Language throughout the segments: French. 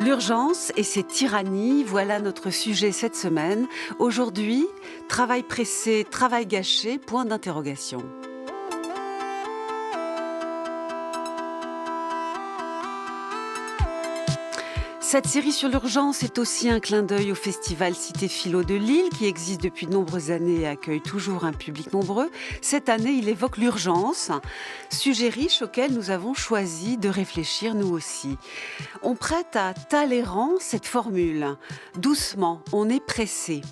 L'urgence et ses tyrannies, voilà notre sujet cette semaine. Aujourd'hui, travail pressé, travail gâché, point d'interrogation. Cette série sur l'urgence est aussi un clin d'œil au festival Cité Philo de Lille qui existe depuis de nombreuses années et accueille toujours un public nombreux. Cette année, il évoque l'urgence, sujet riche auquel nous avons choisi de réfléchir nous aussi. On prête à Talleyrand cette formule. Doucement, on est pressé.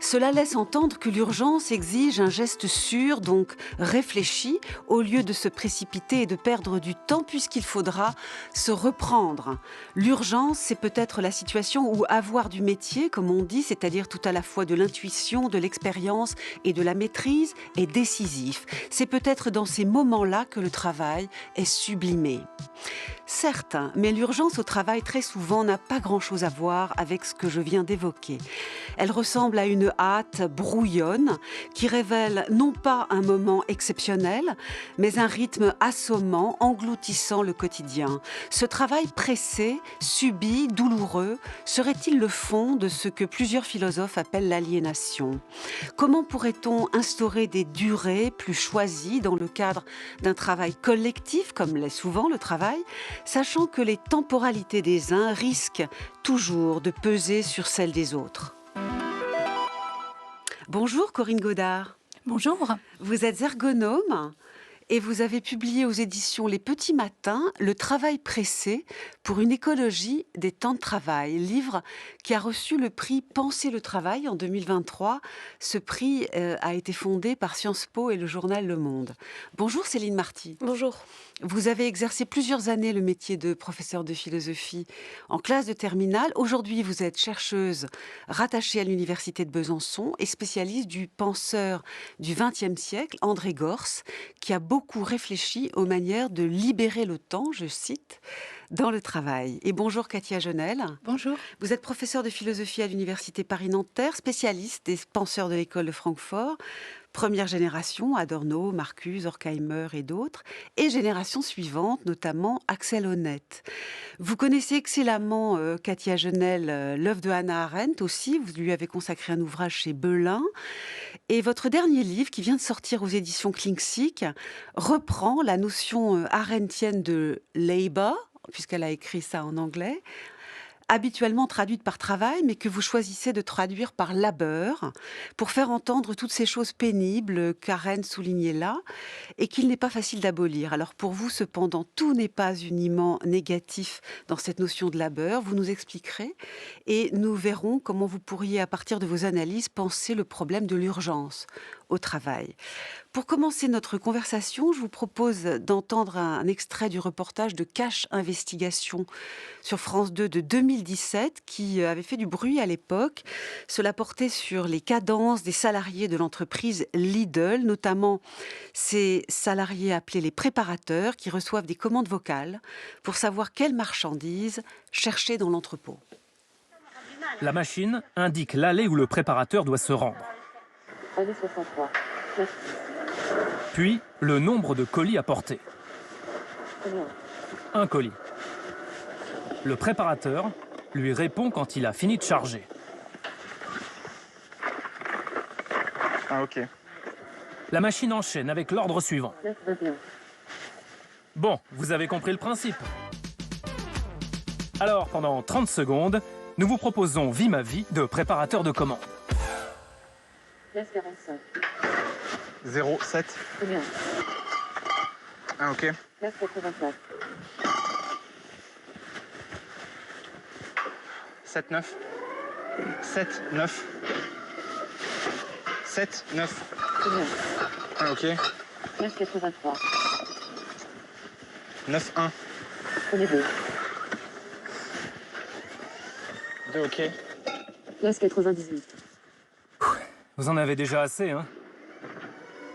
Cela laisse entendre que l'urgence exige un geste sûr, donc réfléchi, au lieu de se précipiter et de perdre du temps puisqu'il faudra se reprendre. L'urgence, c'est peut-être la situation où avoir du métier, comme on dit, c'est-à-dire tout à la fois de l'intuition, de l'expérience et de la maîtrise, est décisif. C'est peut-être dans ces moments-là que le travail est sublimé. Certes, mais l'urgence au travail très souvent n'a pas grand-chose à voir avec ce que je viens d'évoquer. Elle ressemble à une hâte brouillonne qui révèle non pas un moment exceptionnel, mais un rythme assommant, engloutissant le quotidien. Ce travail pressé, subi, douloureux, serait-il le fond de ce que plusieurs philosophes appellent l'aliénation ? Comment pourrait-on instaurer des durées plus choisies dans le cadre d'un travail collectif, comme l'est souvent le travail, sachant que les temporalités des uns risquent toujours de peser sur celles des autres. Bonjour Corinne Godard. Bonjour. Vous êtes ergonome et vous avez publié aux éditions Les Petits Matins Le travail pressé pour une écologie des temps de travail, livre qui a reçu le prix Penser le travail en 2023. Ce prix a été fondé par Sciences Po et le journal Le Monde. Bonjour Céline Marty. Bonjour. Vous avez exercé plusieurs années le métier de professeur de philosophie en classe de terminale. Aujourd'hui, vous êtes chercheuse rattachée à l'université de Besançon et spécialiste du penseur du XXe siècle, André Gorz, qui a beaucoup réfléchi aux manières de libérer le temps, je cite, dans le travail. Et bonjour Katia Genel. Bonjour. Vous êtes professeur de philosophie à l'université Paris-Nanterre, spécialiste des penseurs de l'école de Francfort. Première génération, Adorno, Marcuse, Horkheimer et d'autres, et génération suivante, notamment Axel Honneth. Vous connaissez excellemment, Katia Genel, l'œuvre de Hannah Arendt aussi, vous lui avez consacré un ouvrage chez Belin, et votre dernier livre, qui vient de sortir aux éditions Klingsik, reprend la notion arendtienne de « labor », puisqu'elle a écrit ça en anglais, habituellement traduite par travail, mais que vous choisissez de traduire par labeur, pour faire entendre toutes ces choses pénibles qu'Arendt soulignait là, et qu'il n'est pas facile d'abolir. Alors pour vous, cependant, tout n'est pas uniment négatif dans cette notion de labeur. Vous nous expliquerez, et nous verrons comment vous pourriez, à partir de vos analyses, penser le problème de l'urgence au travail. Pour commencer notre conversation, je vous propose d'entendre un extrait du reportage de Cache Investigation sur France 2 de 2017 qui avait fait du bruit à l'époque. Cela portait sur les cadences des salariés de l'entreprise Lidl, notamment ces salariés appelés les préparateurs qui reçoivent des commandes vocales pour savoir quelles marchandises chercher dans l'entrepôt. La machine indique l'allée où le préparateur doit se rendre. Allez 63. Merci. Puis, le nombre de colis à porter. Combien ? Un colis. Le préparateur lui répond quand il a fini de charger. Ah ok. La machine enchaîne avec l'ordre suivant. 9, 21. Bon, vous avez compris le principe. Alors, pendant 30 secondes, nous vous proposons Vie ma vie de préparateur de commandes. 9, 45. 0, 7. Combien ? Ah ok. 9, 84. 7, 9. 7, 9. 7, 9. Combien ? Ah ok. 9, 83. 9, 1. Prenez 2. 2 ok. 9, 98. Vous en avez déjà assez, hein?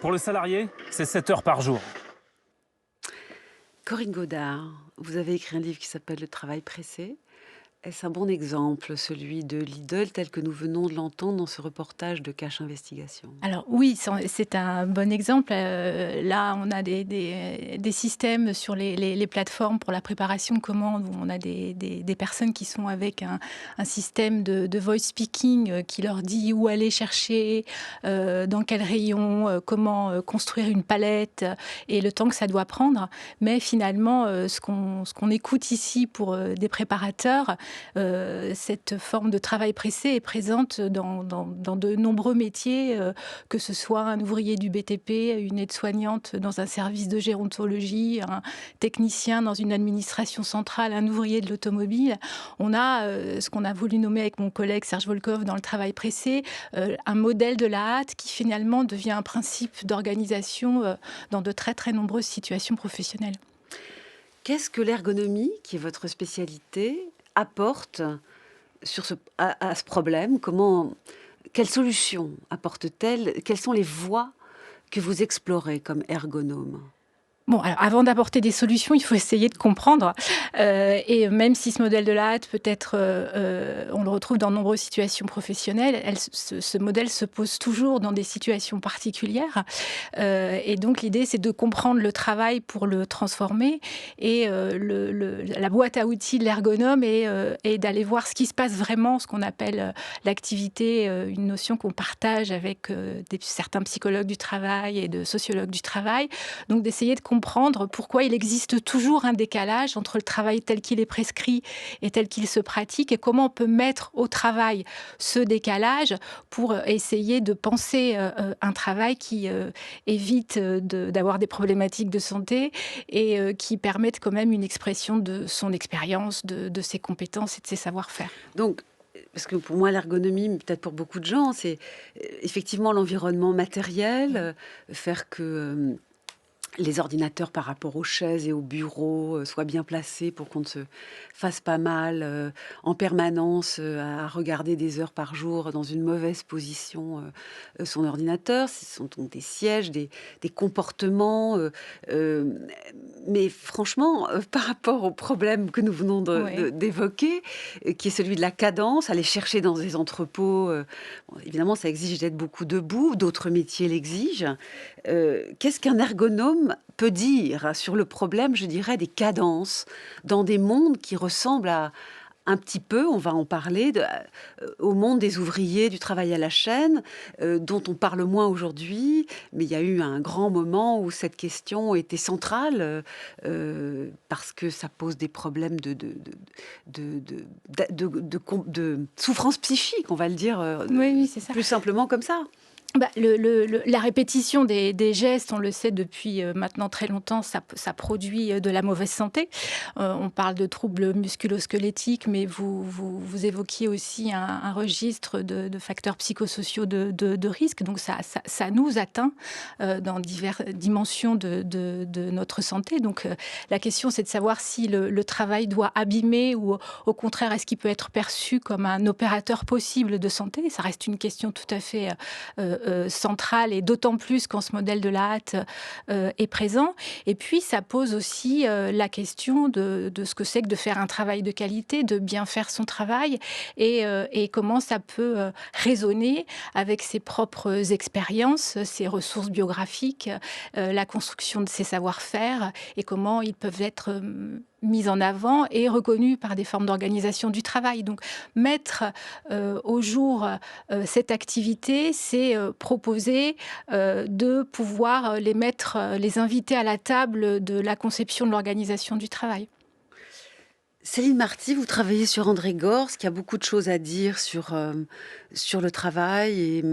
Pour le salarié, c'est 7 heures par jour. Corinne Godard, vous avez écrit un livre qui s'appelle Le travail pressé. Est-ce un bon exemple, celui de Lidl, tel que nous venons de l'entendre dans ce reportage de Cache Investigation? Alors oui, c'est un bon exemple. Là, on a des systèmes sur les plateformes pour la préparation de commandes où on a des personnes qui sont avec un système de voice speaking qui leur dit où aller chercher, dans quel rayon, comment construire une palette et le temps que ça doit prendre. Mais finalement, ce qu'on écoute ici pour des préparateurs, cette forme de travail pressé est présente dans de nombreux métiers, que ce soit un ouvrier du BTP, une aide-soignante dans un service de gérontologie, un technicien dans une administration centrale, un ouvrier de l'automobile. On a ce qu'on a voulu nommer avec mon collègue Serge Volkov dans le travail pressé, un modèle de la hâte qui finalement devient un principe d'organisation dans de très très nombreuses situations professionnelles. Qu'est-ce que l'ergonomie, qui est votre spécialité, apporte à ce problème? Quelles solutions apporte-t-elle? Quelles sont les voies que vous explorez comme ergonome? Bon, alors avant d'apporter des solutions, il faut essayer de comprendre. Et même si ce modèle de la hâte, peut-être, on le retrouve dans de nombreuses situations professionnelles, ce modèle se pose toujours dans des situations particulières. Et donc l'idée, c'est de comprendre le travail pour le transformer. Et la boîte à outils de l'ergonome est d'aller voir ce qui se passe vraiment, ce qu'on appelle l'activité, une notion qu'on partage avec certains psychologues du travail et de sociologues du travail. Donc d'essayer de comprendre pourquoi il existe toujours un décalage entre le travail tel qu'il est prescrit et tel qu'il se pratique, et comment on peut mettre au travail ce décalage pour essayer de penser un travail qui évite d'avoir des problématiques de santé et qui permette quand même une expression de son expérience, de ses compétences et de ses savoir-faire. Donc, parce que pour moi, l'ergonomie, mais peut-être pour beaucoup de gens, c'est effectivement l'environnement matériel, faire que les ordinateurs par rapport aux chaises et aux bureaux soient bien placés pour qu'on ne se fasse pas mal en permanence à regarder des heures par jour dans une mauvaise position son ordinateur. Ce sont donc des sièges, des comportements. Mais franchement, par rapport au problème que nous venons d'évoquer, qui est celui de la cadence, aller chercher dans des entrepôts, bon, évidemment, ça exige d'être beaucoup debout, d'autres métiers l'exigent. Qu'est-ce qu'un ergonome peut dire sur le problème, je dirais, des cadences dans des mondes qui ressemblent à un petit peu, on va en parler, au monde des ouvriers du travail à la chaîne, dont on parle moins aujourd'hui, mais il y a eu un grand moment où cette question était centrale, parce que ça pose des problèmes de souffrance psychique, on va le dire Oui, c'est ça. plus simplement comme ça. La répétition des gestes, on le sait depuis maintenant très longtemps, ça produit de la mauvaise santé. On parle de troubles musculo-squelettiques, mais vous évoquiez aussi un registre de facteurs psychosociaux de risque. Donc ça nous atteint dans diverses dimensions de notre santé. Donc la question, c'est de savoir si le travail doit abîmer ou au contraire, est-ce qu'il peut être perçu comme un opérateur possible de santé. Ça reste une question tout à fait centrale, et d'autant plus quand ce modèle de la hâte est présent. Et puis, ça pose aussi la question de ce que c'est que de faire un travail de qualité, de bien faire son travail, et comment ça peut résonner avec ses propres expériences, ses ressources biographiques, la construction de ses savoir-faire, et comment ils peuvent être mis en avant et reconnus par des formes d'organisation du travail. Donc, mettre au jour cette activité, c'est proposer de pouvoir les inviter à la table de la conception de l'organisation du travail. Céline Marty, vous travaillez sur André Gorz, qui a beaucoup de choses à dire sur le travail et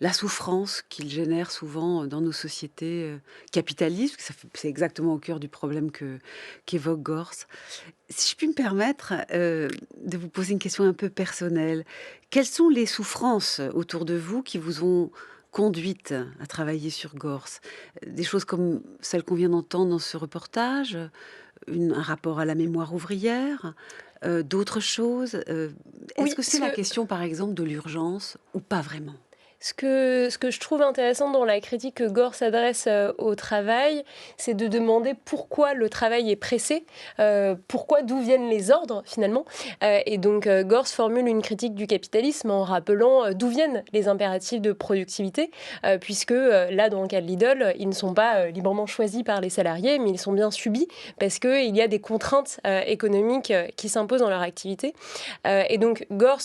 la souffrance qu'il génère souvent dans nos sociétés capitalistes. C'est exactement au cœur du problème qu'évoque Gorz. Si je puis me permettre de vous poser une question un peu personnelle, quelles sont les souffrances autour de vous qui vous ont conduite à travailler sur Gorz? Des choses comme celles qu'on vient d'entendre dans ce reportage, un rapport à la mémoire ouvrière, d'autres choses. Est-ce Oui, que c'est la question, par exemple, de l'urgence ou pas vraiment? Ce que je trouve intéressant dans la critique que Gors adresse au travail, c'est de demander pourquoi le travail est pressé, d'où viennent les ordres finalement. Et donc Gors formule une critique du capitalisme en rappelant d'où viennent les impératifs de productivité, puisque là, dans le cas de Lidl, ils ne sont pas librement choisis par les salariés, mais ils sont bien subis parce qu'il y a des contraintes économiques qui s'imposent dans leur activité. Et donc Gors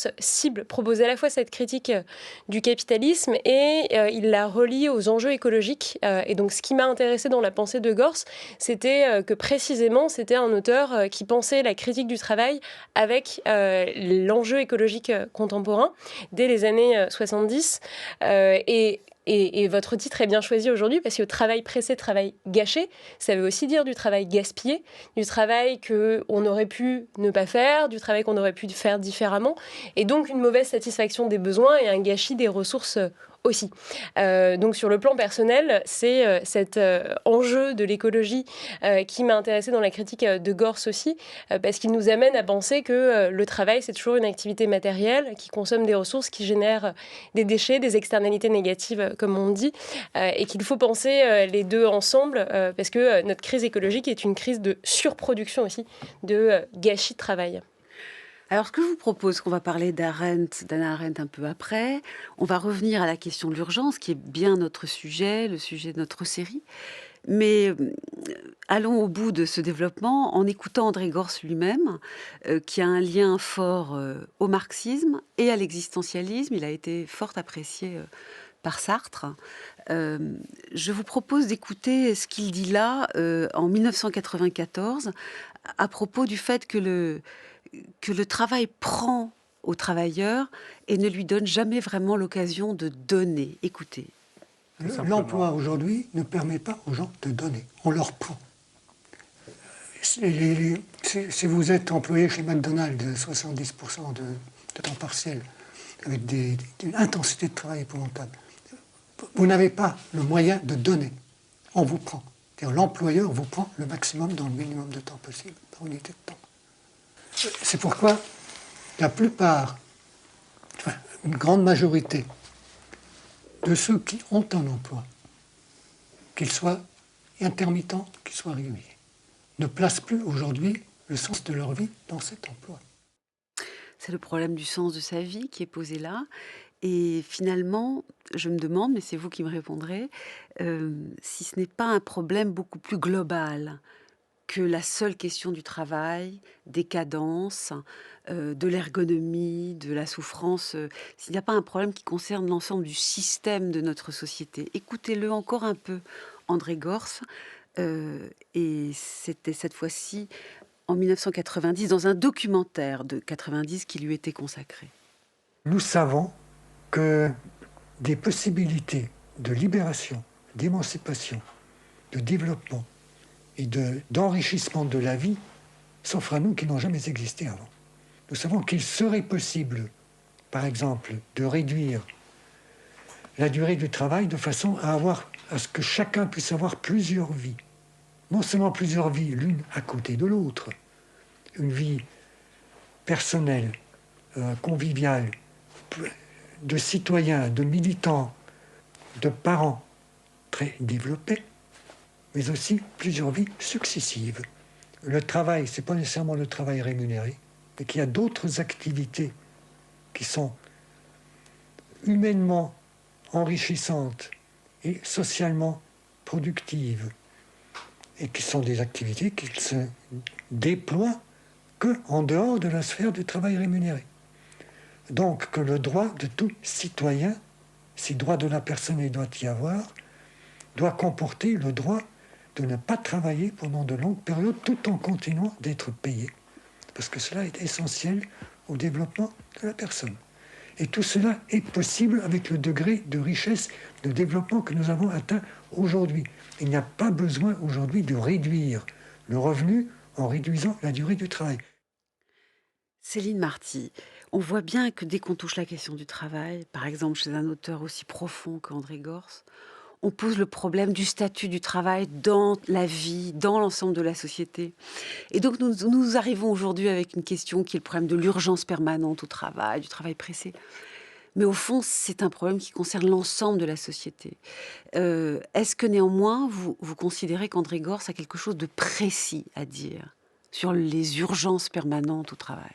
propose à la fois cette critique du capitalisme et il la relie aux enjeux écologiques. Et donc, ce qui m'a intéressé dans la pensée de Gors, c'était que précisément, c'était un auteur qui pensait la critique du travail avec l'enjeu écologique contemporain dès les années 70. Et votre titre est bien choisi aujourd'hui parce que travail pressé, travail gâché, ça veut aussi dire du travail gaspillé, du travail qu'on aurait pu ne pas faire, du travail qu'on aurait pu faire différemment, et donc une mauvaise satisfaction des besoins et un gâchis des ressources aussi. Donc sur le plan personnel, c'est cet enjeu de l'écologie qui m'a intéressée dans la critique de Gors aussi, parce qu'il nous amène à penser que le travail, c'est toujours une activité matérielle qui consomme des ressources, qui génère des déchets, des externalités négatives, comme on dit, et qu'il faut penser les deux ensemble, parce que notre crise écologique est une crise de surproduction aussi, de gâchis de travail. Alors, ce que je vous propose, qu'on va parler d'Anna Arendt un peu après, on va revenir à la question de l'urgence, qui est bien notre sujet, le sujet de notre série. Mais allons au bout de ce développement en écoutant André Gors lui-même, qui a un lien fort au marxisme et à l'existentialisme. Il a été fort apprécié par Sartre. Je vous propose d'écouter ce qu'il dit là, en 1994, à propos du fait que le travail prend au travailleur et ne lui donne jamais vraiment l'occasion de donner. Écoutez. L'emploi aujourd'hui ne permet pas aux gens de donner, on leur prend. Si vous êtes employé chez McDonald's 70% de temps partiel, avec une intensité de travail épouvantable, vous n'avez pas le moyen de donner, on vous prend. L'employeur vous prend le maximum dans le minimum de temps possible, par unité de temps. C'est pourquoi la plupart, une grande majorité de ceux qui ont un emploi, qu'ils soient intermittents, qu'ils soient réguliers, ne placent plus aujourd'hui le sens de leur vie dans cet emploi. C'est le problème du sens de sa vie qui est posé là. Et finalement, je me demande, mais c'est vous qui me répondrez, si ce n'est pas un problème beaucoup plus global que la seule question du travail, des cadences, de l'ergonomie, de la souffrance, s'il n'y a pas un problème qui concerne l'ensemble du système de notre société. Écoutez-le encore un peu, André Gors, et c'était cette fois-ci en 1990, dans un documentaire de 90 qui lui était consacré. Nous savons que des possibilités de libération, d'émancipation, de développement et d'enrichissement de la vie s'offrent à nous qui n'ont jamais existé avant. Nous savons qu'il serait possible, par exemple, de réduire la durée du travail de façon à ce que chacun puisse avoir plusieurs vies. Non seulement plusieurs vies, l'une à côté de l'autre, une vie personnelle, conviviale, de citoyens, de militants, de parents très développés, mais aussi plusieurs vies successives. Le travail, ce n'est pas nécessairement le travail rémunéré, mais qu'il y a d'autres activités qui sont humainement enrichissantes et socialement productives, et qui sont des activités qui se déploient qu'en dehors de la sphère du travail rémunéré. Donc que le droit de tout citoyen, si droit de la personne il doit y avoir, doit comporter le droit de ne pas travailler pendant de longues périodes tout en continuant d'être payé. Parce que cela est essentiel au développement de la personne. Et tout cela est possible avec le degré de richesse, de développement que nous avons atteint aujourd'hui. Il n'y a pas besoin aujourd'hui de réduire le revenu en réduisant la durée du travail. Céline Marty, on voit bien que dès qu'on touche la question du travail, par exemple chez un auteur aussi profond qu'André Gors, on pose le problème du statut du travail dans la vie, dans l'ensemble de la société. Et donc nous arrivons aujourd'hui avec une question qui est le problème de l'urgence permanente au travail, du travail pressé. Mais au fond, c'est un problème qui concerne l'ensemble de la société. Est-ce que néanmoins, vous considérez qu'André Gorz a quelque chose de précis à dire sur les urgences permanentes au travail?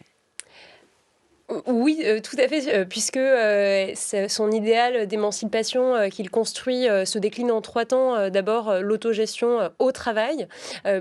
Oui, tout à fait, puisque son idéal d'émancipation qu'il construit se décline en 3 temps. D'abord, l'autogestion au travail,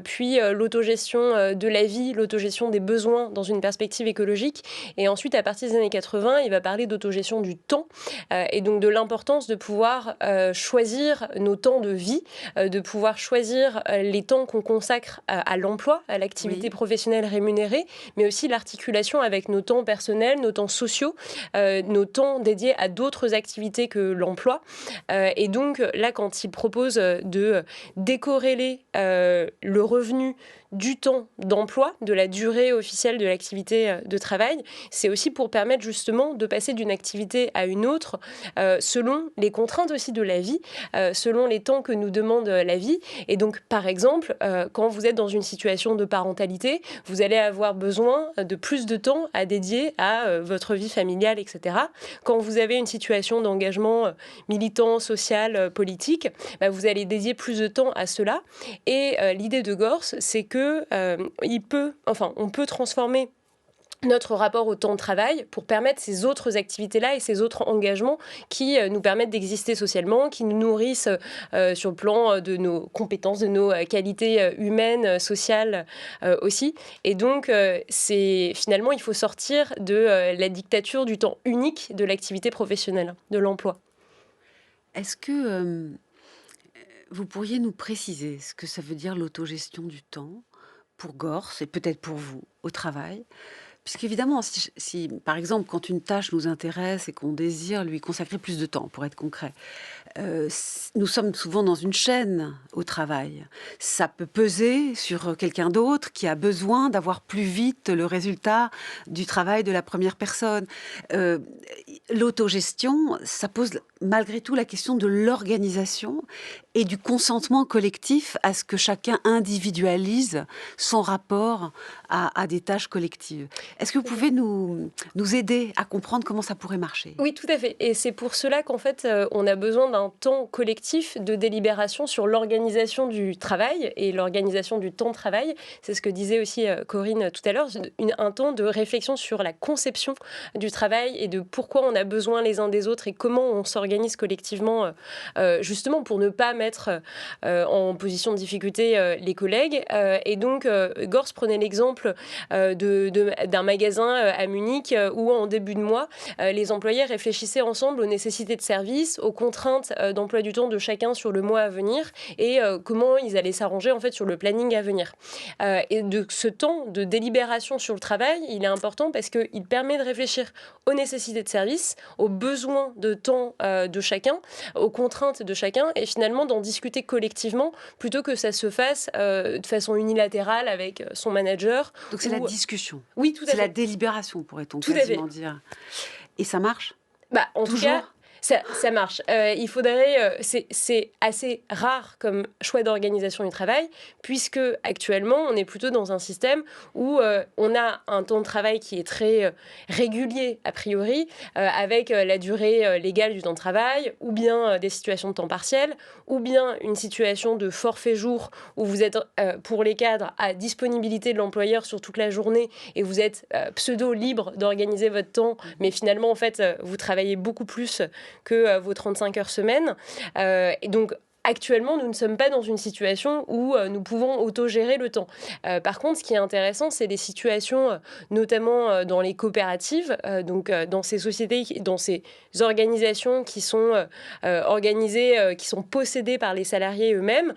puis l'autogestion de la vie, l'autogestion des besoins dans une perspective écologique. Et ensuite, à partir des années 80, il va parler d'autogestion du temps, et donc de l'importance de pouvoir choisir nos temps de vie, de pouvoir choisir les temps qu'on consacre à l'emploi, à l'activité professionnelle rémunérée, mais aussi l'articulation avec nos temps personnels, nos temps sociaux, nos temps dédiés à d'autres activités que l'emploi. Et donc là, quand il propose de décorréler le revenu du temps d'emploi, de la durée officielle de l'activité de travail, c'est aussi pour permettre justement de passer d'une activité à une autre selon les contraintes aussi de la vie, selon les temps que nous demande la vie. Et donc, par exemple, quand vous êtes dans une situation de parentalité, vous allez avoir besoin de plus de temps à dédier à votre vie familiale, etc. Quand vous avez une situation d'engagement militant, social, politique, vous allez dédier plus de temps à cela. Et l'idée de Gorz, c'est que on peut transformer notre rapport au temps de travail pour permettre ces autres activités-là et ces autres engagements qui nous permettent d'exister socialement, qui nous nourrissent sur le plan de nos compétences, de nos qualités humaines, sociales aussi. Et donc, finalement, il faut sortir de la dictature du temps unique de l'activité professionnelle, de l'emploi. Est-ce que vous pourriez nous préciser ce que ça veut dire l'autogestion du temps pour Gorz et peut-être pour vous au travail? Puisqu'évidemment, si, par exemple, quand une tâche nous intéresse et qu'on désire lui consacrer plus de temps, pour être concret, nous sommes souvent dans une chaîne au travail. Ça peut peser sur quelqu'un d'autre qui a besoin d'avoir plus vite le résultat du travail de la première personne. L'autogestion, ça pose malgré tout la question de l'organisation et du consentement collectif à ce que chacun individualise son rapport à des tâches collectives. Est-ce que vous pouvez nous aider à comprendre comment ça pourrait marcher? Oui, tout à fait. Et c'est pour cela qu'en fait, on a besoin d'un temps collectif de délibération sur l'organisation du travail et l'organisation du temps de travail. C'est ce que disait aussi Corinne tout à l'heure, un temps de réflexion sur la conception du travail et de pourquoi on a besoin les uns des autres et comment on s'organise collectivement, justement pour ne pas mettre en position de difficulté les collègues. Et donc, Gorz prenait l'exemple d'un magasin à Munich où, en début de mois, les employés réfléchissaient ensemble aux nécessités de service, aux contraintes d'emploi du temps de chacun sur le mois à venir et comment ils allaient s'arranger en fait sur le planning à venir. Et de ce temps de délibération sur le travail, il est important parce qu'il permet de réfléchir aux nécessités de service, aux besoins de temps de chacun, aux contraintes de chacun et finalement d'en discuter collectivement plutôt que ça se fasse de façon unilatérale avec son manager. Donc c'est la discussion. Oui, tout à fait. C'est la délibération, pourrait-on quasiment dire. Et ça marche? En tout cas, ça marche. Il faudrait, c'est assez rare comme choix d'organisation du travail, puisque actuellement, on est plutôt dans un système où on a un temps de travail qui est très régulier, a priori, avec la durée légale du temps de travail, ou bien des situations de temps partiel, ou bien une situation de forfait jour où vous êtes, pour les cadres, à disponibilité de l'employeur sur toute la journée et vous êtes pseudo-libre d'organiser votre temps, mais finalement, en fait, vous travaillez beaucoup plus que vos 35 heures semaine. Et donc, actuellement, nous ne sommes pas dans une situation où nous pouvons autogérer le temps. Par contre, ce qui est intéressant, c'est des situations, notamment dans les coopératives, donc dans ces sociétés, dans ces organisations qui sont organisées, qui sont possédées par les salariés eux-mêmes,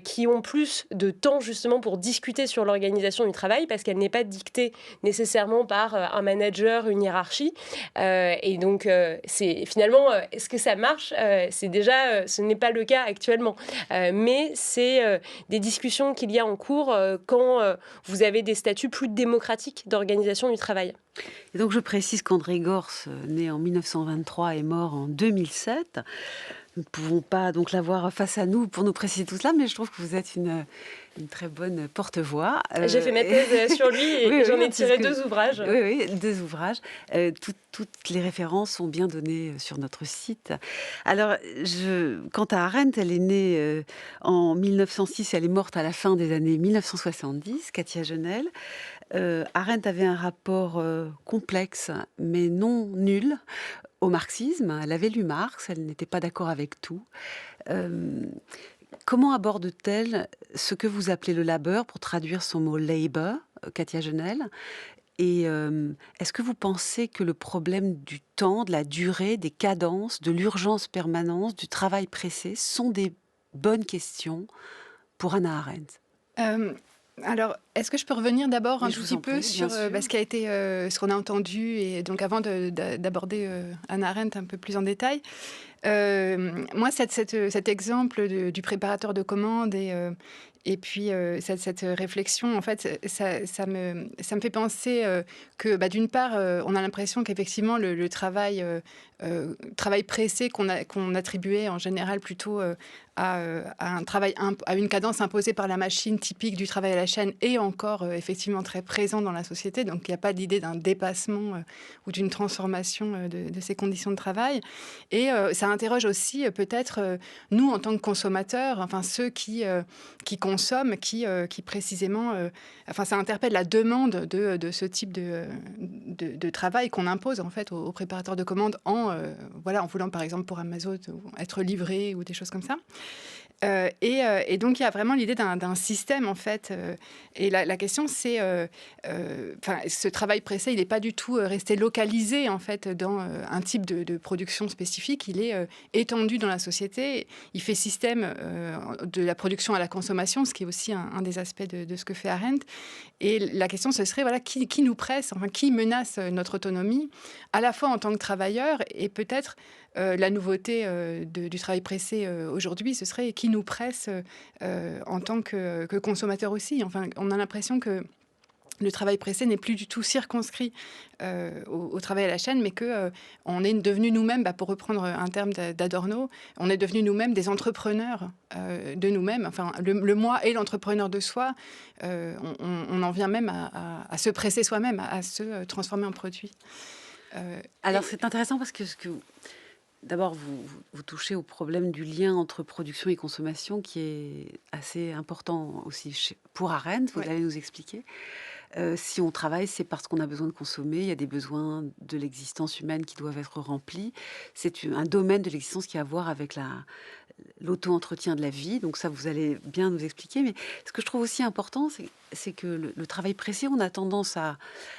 qui ont plus de temps justement pour discuter sur l'organisation du travail parce qu'elle n'est pas dictée nécessairement par un manager, une hiérarchie. Et donc, c'est finalement, est-ce que ça marche? C'est déjà, ce n'est pas le cas actuellement. Mais c'est des discussions qu'il y a en cours quand vous avez des statuts plus démocratiques d'organisation du travail. Et donc je précise qu'André Gorz, né en 1923 et mort en 2007, nous ne pouvons pas donc l'avoir face à nous pour nous préciser tout cela, mais je trouve que vous êtes une une très bonne porte-voix. J'ai fait ma thèse sur lui et oui, j'en ai parce tiré que- 2 ouvrages. Oui, 2 ouvrages. Toutes les références sont bien données sur notre site. Alors, quant à Arendt, elle est née en 1906, elle est morte à la fin des années 1970, Katia Genel. Arendt avait un rapport complexe, mais non nul, au marxisme. Elle avait lu Marx, elle n'était pas d'accord avec tout. Euh, Comment aborde-t-elle ce que vous appelez le labeur, pour traduire son mot labor, Katia Genel? Et est-ce que vous pensez que le problème du temps, de la durée, des cadences, de l'urgence permanente, du travail pressé sont des bonnes questions pour Hannah Arendt? Alors, est-ce que je peux revenir d'abord un Oui, je tout vous petit en peu prie, sur bien sûr. ce qui a été, ce qu'on a entendu, et donc avant d'aborder Hannah Arendt un peu plus en détail. Moi, cet exemple du préparateur de commandes et puis cette réflexion, en fait, ça me fait penser que, d'une part, on a l'impression qu'effectivement le travail pressé qu'on attribuait en général plutôt à un travail, à une cadence imposée par la machine typique du travail à la chaîne est encore effectivement très présent dans la société. Donc, il n'y a pas l'idée d'un dépassement ou d'une transformation de ces conditions de travail. Et ça interroge aussi peut-être nous en tant que consommateurs, enfin ceux qui consomment, qui précisément, enfin ça interpelle la demande de ce type de travail qu'on impose en fait aux préparateurs de commandes en voulant par exemple pour Amazon être livré ou des choses comme ça. Et donc, il y a vraiment l'idée d'un système, en fait. Et la question, c'est... ce travail pressé, il n'est pas du tout resté localisé, en fait, dans un type de production spécifique. Il est étendu dans la société. Il fait système de la production à la consommation, ce qui est aussi un des aspects de ce que fait Arendt. Et la question, ce serait, voilà, qui nous presse, enfin, qui menace notre autonomie, à la fois en tant que travailleur et peut-être... la nouveauté du travail pressé aujourd'hui, ce serait qui nous presse en tant que consommateur aussi. Enfin, on a l'impression que le travail pressé n'est plus du tout circonscrit au travail à la chaîne, mais qu'on est devenu nous-mêmes, pour reprendre un terme d'Adorno, on est devenu nous-mêmes des entrepreneurs de nous-mêmes. Enfin, le moi et l'entrepreneur de soi, on en vient même à se presser soi-même, à se transformer en produit. Alors, c'est intéressant parce que d'abord, vous touchez au problème du lien entre production et consommation qui est assez important aussi pour Arendt, vous allez nous expliquer. Si on travaille, c'est parce qu'on a besoin de consommer, il y a des besoins de l'existence humaine qui doivent être remplis. C'est un domaine de l'existence qui a à voir avec l'auto-entretien de la vie, donc ça vous allez bien nous expliquer. Mais ce que je trouve aussi important, c'est que le travail pressé, on a tendance à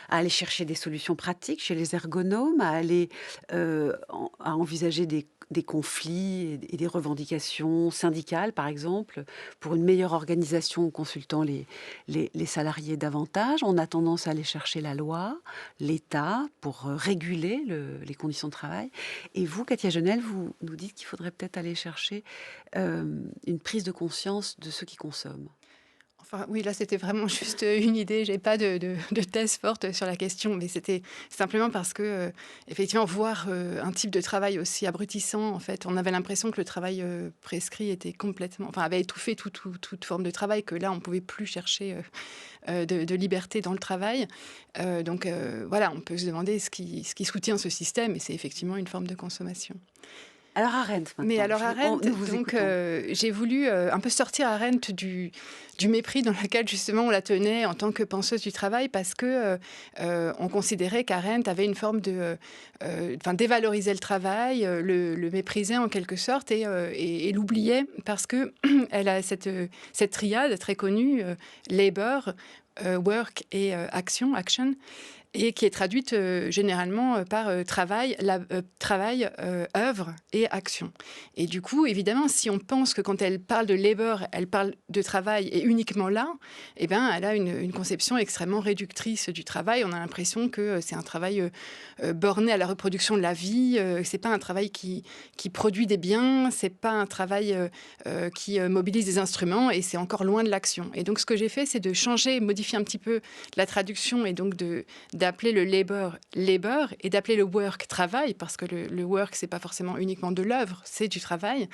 aller chercher des solutions pratiques chez les ergonomes, à aller à envisager des conflits et des revendications syndicales, par exemple, pour une meilleure organisation en consultant les salariés davantage. On a tendance à aller chercher la loi, l'État, pour réguler les conditions de travail. Et vous, Katia Genel, vous nous dites qu'il faudrait peut-être aller chercher une prise de conscience de ceux qui consomment. Enfin, oui, là, c'était vraiment juste une idée. Je n'ai pas de thèse forte sur la question, mais c'était simplement parce que, effectivement, voir un type de travail aussi abrutissant, en fait, on avait l'impression que le travail prescrit était complètement... Enfin, avait étouffé toute forme de travail, que là, on ne pouvait plus chercher de liberté dans le travail. Donc, voilà, on peut se demander ce qui soutient ce système, et c'est effectivement une forme de consommation. Alors Arendt, maintenant. Mais alors Arendt, donc j'ai voulu un peu sortir Arendt du mépris dans lequel justement on la tenait en tant que penseuse du travail, parce que on considérait qu'Arendt avait une forme dévaloriser le travail, le méprisait en quelque sorte et l'oubliait parce que elle a cette triade très connue, labor, work et action, et qui est traduite généralement par travail, œuvre et action. Et du coup, évidemment, si on pense que quand elle parle de labor, elle parle de travail et uniquement là, eh ben, elle a une conception extrêmement réductrice du travail. On a l'impression que c'est un travail borné à la reproduction de la vie, c'est pas un travail qui produit des biens, c'est pas un travail qui mobilise des instruments, et c'est encore loin de l'action. Et donc, ce que j'ai fait, c'est de changer, modifier un petit peu la traduction, et donc d'appeler le labor et d'appeler le work travail, parce que le work, c'est pas forcément uniquement de l'œuvre, c'est du travail,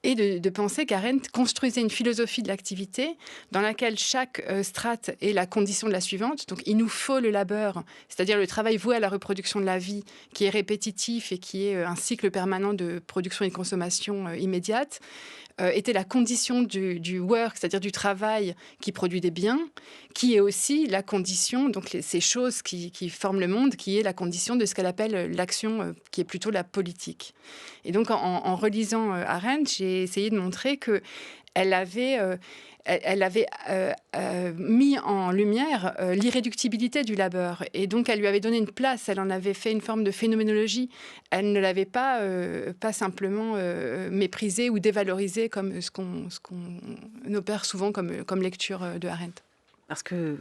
et de penser qu'Arendt construisait une philosophie de l'activité dans laquelle chaque strate est la condition de la suivante. Donc il nous faut le labeur, c'est-à-dire le travail voué à la reproduction de la vie, qui est répétitif et qui est un cycle permanent de production et de consommation immédiate, était la condition du work, c'est-à-dire du travail qui produit des biens, qui est aussi la condition, donc ces choses qui forment le monde, qui est la condition de ce qu'elle appelle l'action, qui est plutôt la politique. Et donc en relisant Arendt, j'ai essayé de montrer qu'elle avait mis en lumière l'irréductibilité du labeur. Et donc, elle lui avait donné une place, elle en avait fait une forme de phénoménologie. Elle ne l'avait pas simplement méprisé ou dévalorisé comme ce qu'on opère souvent comme lecture de Arendt. Parce que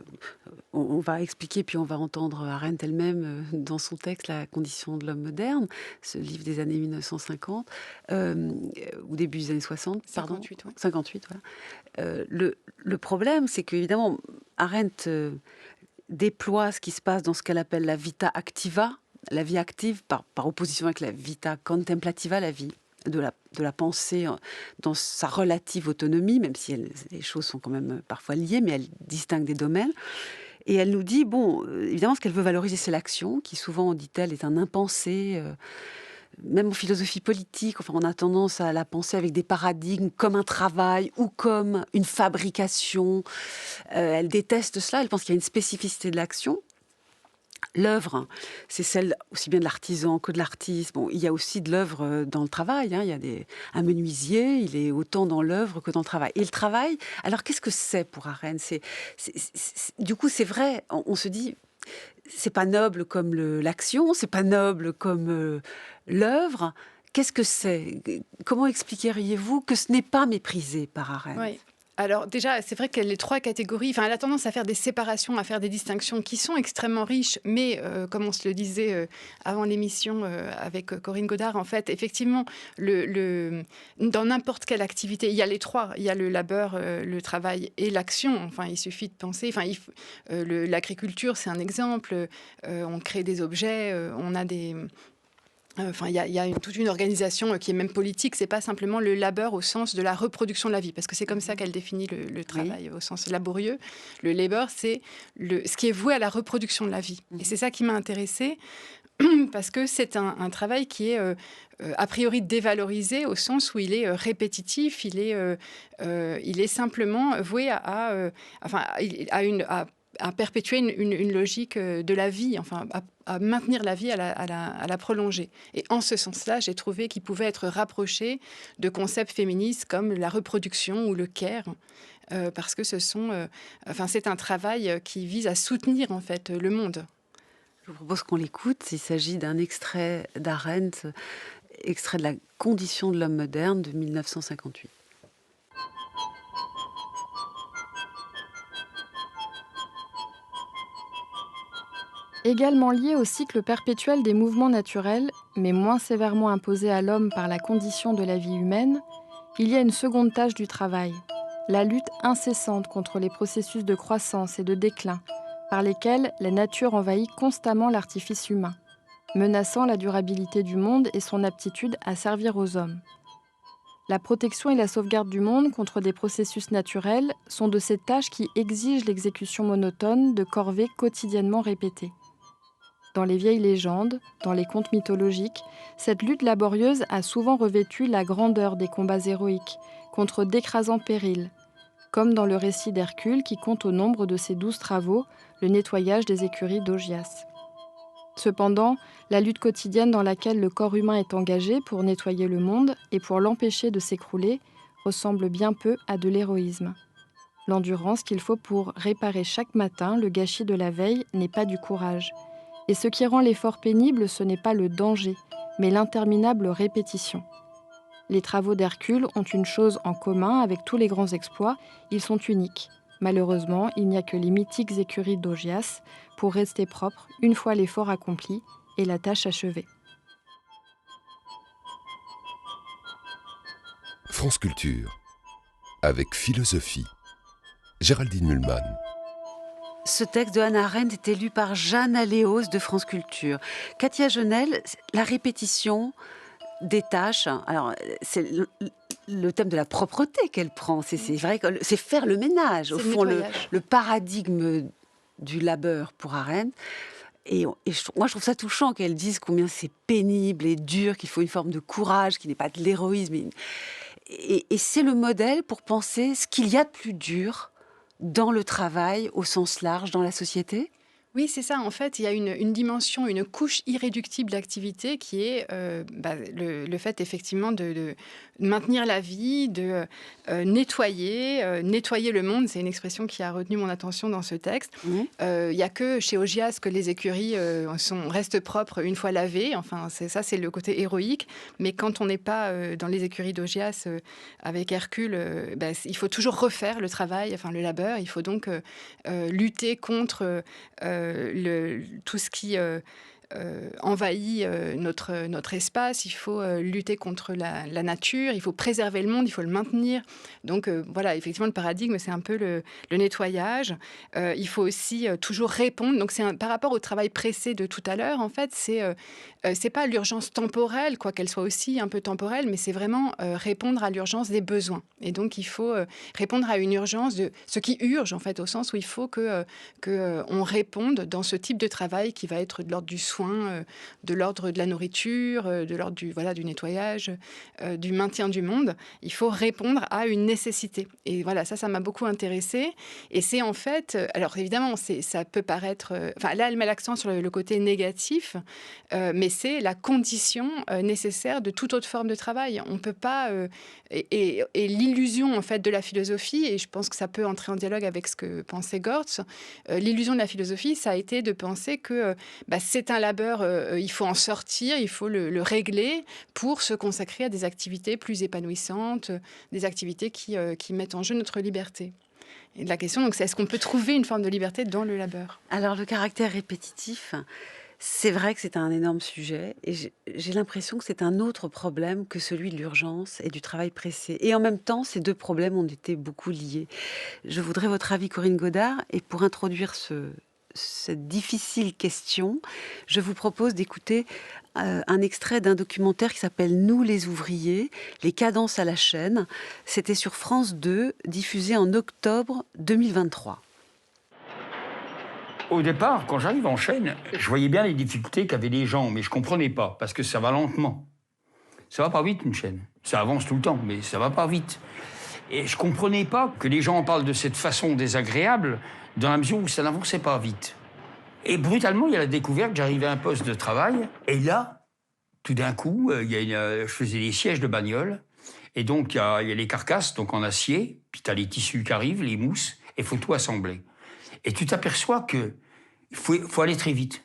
on va expliquer, puis on va entendre Arendt elle-même dans son texte La condition de l'homme moderne, ce livre des années 1950, ou début des années 60, 58, pardon. Ouais. 58, voilà. Le problème, c'est qu'évidemment, Arendt déploie ce qui se passe dans ce qu'elle appelle la vita activa, la vie active, par opposition avec la vita contemplativa, la vie de la pensée dans sa relative autonomie, même si les choses sont quand même parfois liées, mais elle distingue des domaines. Et elle nous dit, bon, évidemment, ce qu'elle veut valoriser, c'est l'action, qui souvent, dit-elle, est un impensé. Même en philosophie politique, enfin, on a tendance à la penser avec des paradigmes comme un travail ou comme une fabrication. Elle déteste cela, elle pense qu'il y a une spécificité de l'action. L'œuvre, c'est celle aussi bien de l'artisan que de l'artiste. Bon, il y a aussi de l'œuvre dans le travail. Il y a un menuisier, il est autant dans l'œuvre que dans le travail. Et le travail, alors qu'est-ce que c'est pour Arendt ? Du coup, c'est vrai, on se dit, c'est pas noble comme l'action, c'est pas noble comme l'œuvre. Qu'est-ce que c'est ? Comment expliqueriez-vous que ce n'est pas méprisé par Arendt ? Oui. Alors déjà, c'est vrai qu'elle les trois catégories, elle a tendance à faire des séparations, à faire des distinctions qui sont extrêmement riches, mais comme on se le disait avant l'émission avec Corinne Godard, en fait, effectivement, dans n'importe quelle activité, il y a les trois, il y a le labeur, le travail et l'action. Enfin, il suffit de penser, l'agriculture, c'est un exemple, on crée des objets, on a des... Enfin, il y a toute une organisation qui est même politique. C'est pas simplement le labeur au sens de la reproduction de la vie, parce que c'est comme ça qu'elle définit le travail au sens laborieux. Le labor, c'est ce qui est voué à la reproduction de la vie. Et c'est ça qui m'a intéressée, parce que c'est un travail qui est a priori dévalorisé au sens où il est répétitif, il est simplement voué à perpétuer une logique de la vie, enfin à maintenir la vie, à la prolonger. Et en ce sens-là, j'ai trouvé qu'il pouvait être rapproché de concepts féministes comme la reproduction ou le care, parce que c'est un travail qui vise à soutenir en fait le monde. Je vous propose qu'on l'écoute. Il s'agit d'un extrait d'Arendt, extrait de La condition de l'homme moderne de 1958. Également lié au cycle perpétuel des mouvements naturels, mais moins sévèrement imposé à l'homme par la condition de la vie humaine, il y a une seconde tâche du travail, la lutte incessante contre les processus de croissance et de déclin, par lesquels la nature envahit constamment l'artifice humain, menaçant la durabilité du monde et son aptitude à servir aux hommes. La protection et la sauvegarde du monde contre des processus naturels sont de ces tâches qui exigent l'exécution monotone de corvées quotidiennement répétées. Dans les vieilles légendes, dans les contes mythologiques, cette lutte laborieuse a souvent revêtu la grandeur des combats héroïques contre d'écrasants périls, comme dans le récit d'Hercule qui compte au nombre de ses 12 travaux le nettoyage des écuries d'Augias. Cependant, la lutte quotidienne dans laquelle le corps humain est engagé pour nettoyer le monde et pour l'empêcher de s'écrouler ressemble bien peu à de l'héroïsme. L'endurance qu'il faut pour réparer chaque matin le gâchis de la veille n'est pas du courage. Et ce qui rend l'effort pénible, ce n'est pas le danger, mais l'interminable répétition. Les travaux d'Hercule ont une chose en commun avec tous les grands exploits, ils sont uniques. Malheureusement, il n'y a que les mythiques écuries d'Augias pour rester propres une fois l'effort accompli et la tâche achevée. France Culture, avec philosophie. Géraldine Mühlmann. Ce texte de Hannah Arendt était lu par Jeanne Aléos de France Culture. Katia Genel, la répétition des tâches, alors c'est le thème de la propreté qu'elle prend, c'est vrai que c'est faire le ménage, au fond le paradigme du labeur pour Arendt. Moi, je trouve ça touchant qu'elle dise combien c'est pénible et dur, qu'il faut une forme de courage, qui n'est pas de l'héroïsme. Et c'est le modèle pour penser ce qu'il y a de plus dur dans le travail au sens large dans la société ? Oui, c'est ça. En fait, il y a une dimension, une couche irréductible d'activité qui est le fait effectivement de maintenir la vie, de nettoyer le monde. C'est une expression qui a retenu mon attention dans ce texte. Il n'y a que chez Augias que les écuries restent propres une fois lavées. Enfin, c'est le côté héroïque. Mais quand on n'est pas dans les écuries d'Augias avec Hercule, il faut toujours refaire le travail, enfin le labeur. Il faut donc lutter contre tout ce qui envahit notre espace. Il faut lutter contre la nature, il faut préserver le monde, il faut le maintenir. Donc voilà, effectivement, le paradigme, c'est un peu le nettoyage. Il faut aussi toujours répondre. Donc par rapport au travail pressé de tout à l'heure, en fait, c'est pas l'urgence temporelle, quoi qu'elle soit aussi un peu temporelle, mais c'est vraiment répondre à l'urgence des besoins. Et donc, il faut répondre à une urgence de ce qui urge, en fait, au sens où il faut qu'on réponde dans ce type de travail qui va être de l'ordre du soin, de l'ordre de la nourriture, de l'ordre du nettoyage, du maintien du monde. Il faut répondre à une nécessité. Et voilà, ça m'a beaucoup intéressée. Et c'est en fait... Alors évidemment, ça peut paraître... là, elle met l'accent sur le côté négatif, mais c'est la condition nécessaire de toute autre forme de travail. On ne peut pas... Et l'illusion, en fait, de la philosophie, et je pense que ça peut entrer en dialogue avec ce que pensait Gortz, l'illusion de la philosophie, ça a été de penser que c'est un labeur, il faut en sortir, il faut le régler pour se consacrer à des activités plus épanouissantes, des activités qui mettent en jeu notre liberté. Et la question, donc, c'est est-ce qu'on peut trouver une forme de liberté dans le labeur ? Alors, le caractère répétitif, c'est vrai que c'est un énorme sujet et j'ai l'impression que c'est un autre problème que celui de l'urgence et du travail pressé. Et en même temps, ces deux problèmes ont été beaucoup liés. Je voudrais votre avis, Corinne Godard, et pour introduire cette difficile question, je vous propose d'écouter un extrait d'un documentaire qui s'appelle « Nous les ouvriers, les cadences à la chaîne ». C'était sur France 2, diffusé en octobre 2023. Au départ, quand j'arrive en chaîne, je voyais bien les difficultés qu'avaient les gens, mais je ne comprenais pas, parce que ça va lentement. Ça va pas vite, une chaîne. Ça avance tout le temps, mais ça va pas vite. Et je ne comprenais pas que les gens en parlent de cette façon désagréable, dans la mesure où ça n'avançait pas vite. Et brutalement, il y a la découverte que j'arrivais à un poste de travail, et là, tout d'un coup, je faisais des sièges de bagnole, et donc il y a les carcasses, donc en acier, puis tu as les tissus qui arrivent, les mousses, et il faut tout assembler. Et tu t'aperçois qu'il faut aller très vite.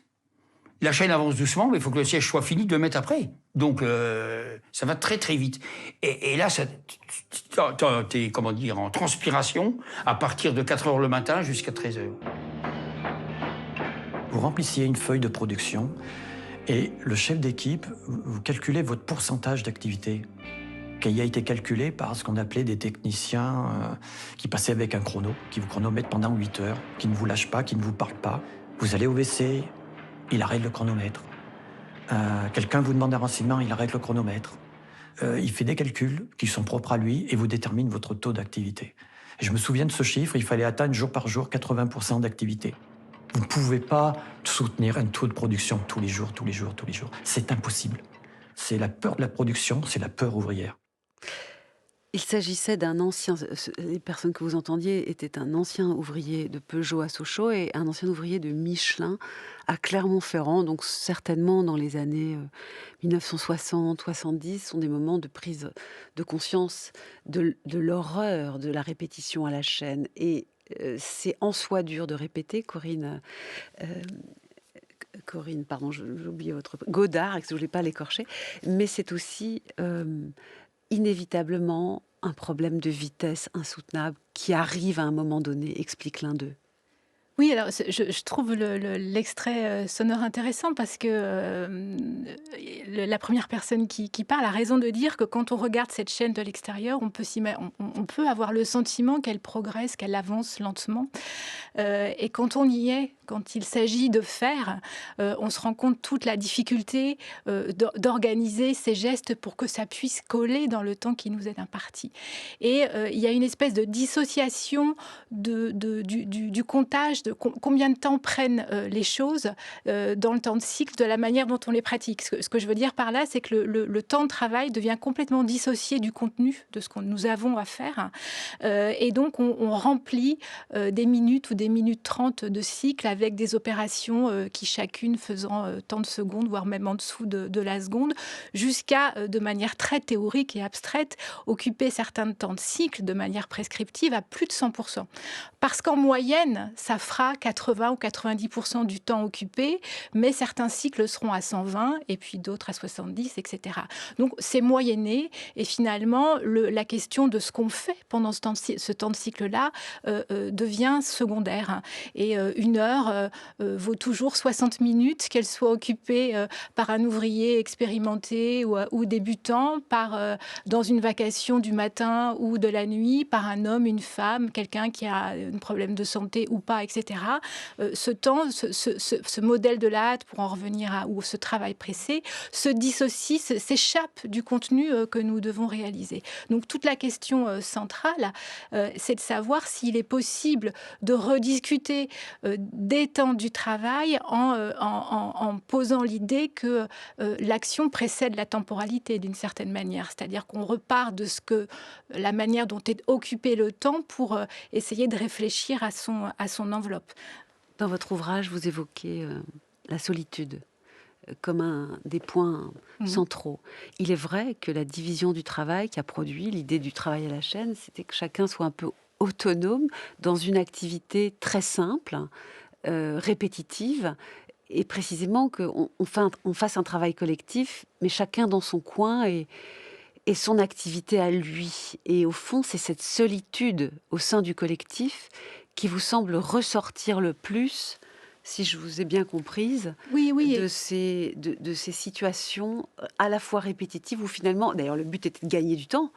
La chaîne avance doucement, mais il faut que le siège soit fini 2 mètres après. Donc, ça va très, très vite. Et là, t'es, en transpiration à partir de 4 heures le matin jusqu'à 13 heures. Vous remplissiez une feuille de production et le chef d'équipe, vous calculez votre pourcentage d'activité qui a été calculé par ce qu'on appelait des techniciens qui passaient avec un chrono, qui vous chronomètrent pendant 8 heures, qui ne vous lâchent pas, qui ne vous parlent pas. Vous allez au WC, il arrête le chronomètre. Quelqu'un vous demande un renseignement, il arrête le chronomètre. Il fait des calculs qui sont propres à lui et vous détermine votre taux d'activité. Et je me souviens de ce chiffre, il fallait atteindre jour par jour 80% d'activité. Vous ne pouvez pas soutenir un taux de production tous les jours. C'est impossible. C'est la peur de la production, c'est la peur ouvrière. Il s'agissait d'un ancien... Les personnes que vous entendiez étaient un ancien ouvrier de Peugeot à Sochaux et un ancien ouvrier de Michelin à Clermont-Ferrand. Donc certainement dans les années 1960-70 sont des moments de prise de conscience de l'horreur de la répétition à la chaîne. Et c'est en soi dur de répéter, Corinne, pardon, j'ai oublié votre... Godard, que je ne voulais pas l'écorcher, mais c'est aussi... inévitablement un problème de vitesse insoutenable qui arrive à un moment donné, explique l'un d'eux. Oui, alors je trouve l'extrait sonore intéressant parce que la première personne qui parle a raison de dire que quand on regarde cette chaîne de l'extérieur, on peut avoir le sentiment qu'elle progresse, qu'elle avance lentement. Et quand on y est, quand il s'agit de faire, on se rend compte toute la difficulté d'organiser ces gestes pour que ça puisse coller dans le temps qui nous est imparti. Et il y a une espèce de dissociation du comptage, de combien de temps prennent les choses dans le temps de cycle, de la manière dont on les pratique. Ce que je veux dire par là, c'est que le temps de travail devient complètement dissocié du contenu de ce que nous avons à faire. Et donc, on remplit des minutes ou des minutes 30 de cycle avec des opérations qui chacune faisant tant de secondes, voire même en dessous de la seconde, jusqu'à, de manière très théorique et abstraite, occuper certains temps de cycle de manière prescriptive à plus de 100%. Parce qu'en moyenne, ça fera 80 ou 90% du temps occupé, mais certains cycles seront à 120 et puis d'autres à 70, etc. Donc c'est moyenné et finalement la question de ce qu'on fait pendant ce temps de cycle-là devient secondaire. Et une heure vaut toujours 60 minutes, qu'elle soit occupée par un ouvrier expérimenté ou débutant, dans une vacation du matin ou de la nuit, par un homme, une femme, quelqu'un qui a un problème de santé ou pas, etc. Ce temps, ce modèle de la hâte, pour en revenir ou ce travail pressé, se dissocie, s'échappe du contenu que nous devons réaliser. Donc toute la question centrale, c'est de savoir s'il est possible de rediscuter des temps du travail en posant l'idée que l'action précède la temporalité d'une certaine manière. C'est-à-dire qu'on repart de la manière dont est occupé le temps pour essayer de réfléchir à son enveloppe. Dans votre ouvrage, vous évoquez la solitude comme un des points centraux. Il est vrai que la division du travail qui a produit l'idée du travail à la chaîne, c'était que chacun soit un peu autonome dans une activité très simple, répétitive, et précisément qu'on fasse un travail collectif, mais chacun dans son coin et son activité à lui. Et au fond, c'est cette solitude au sein du collectif qui vous semble ressortir le plus, si je vous ai bien comprise, de ces situations à la fois répétitives où finalement, d'ailleurs le but était de gagner du temps,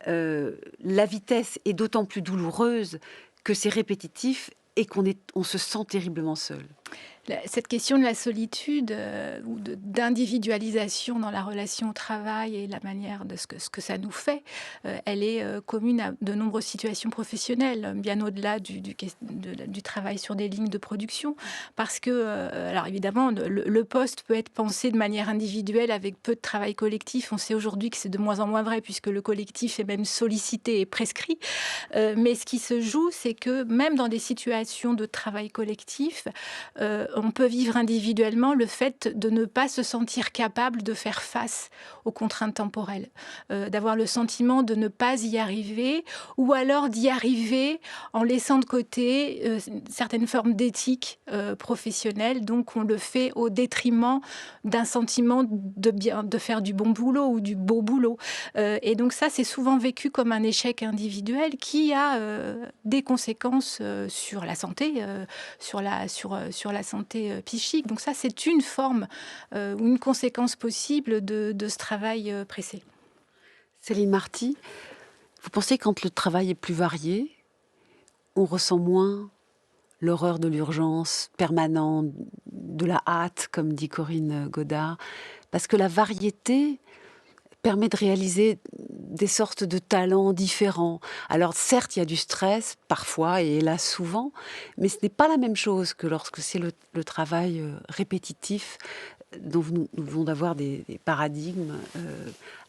la vitesse est d'autant plus douloureuse que c'est répétitif et qu'on se sent terriblement seul. Cette question de la solitude ou d'individualisation dans la relation au travail et la manière de ce que ça nous fait, elle est commune à de nombreuses situations professionnelles, bien au-delà du travail sur des lignes de production. Parce que, alors évidemment, le poste peut être pensé de manière individuelle avec peu de travail collectif. On sait aujourd'hui que c'est de moins en moins vrai puisque le collectif est même sollicité et prescrit. Mais ce qui se joue, c'est que même dans des situations de travail collectif, on peut vivre individuellement le fait de ne pas se sentir capable de faire face aux contraintes temporelles, d'avoir le sentiment de ne pas y arriver, ou alors d'y arriver en laissant de côté certaines formes d'éthique professionnelle. Donc on le fait au détriment d'un sentiment de faire du bon boulot ou du beau boulot. Et donc ça, c'est souvent vécu comme un échec individuel qui a des conséquences sur la santé, sur la santé psychique. Donc ça, c'est une forme ou une conséquence possible de ce travail pressé. Céline Marty, vous pensez que quand le travail est plus varié, on ressent moins l'horreur de l'urgence permanente, de la hâte, comme dit Corinne Godard, parce que la variété permet de réaliser des sortes de talents différents. Alors certes, il y a du stress, parfois, et hélas souvent, mais ce n'est pas la même chose que lorsque c'est le travail répétitif, dont nous venons d'avoir des paradigmes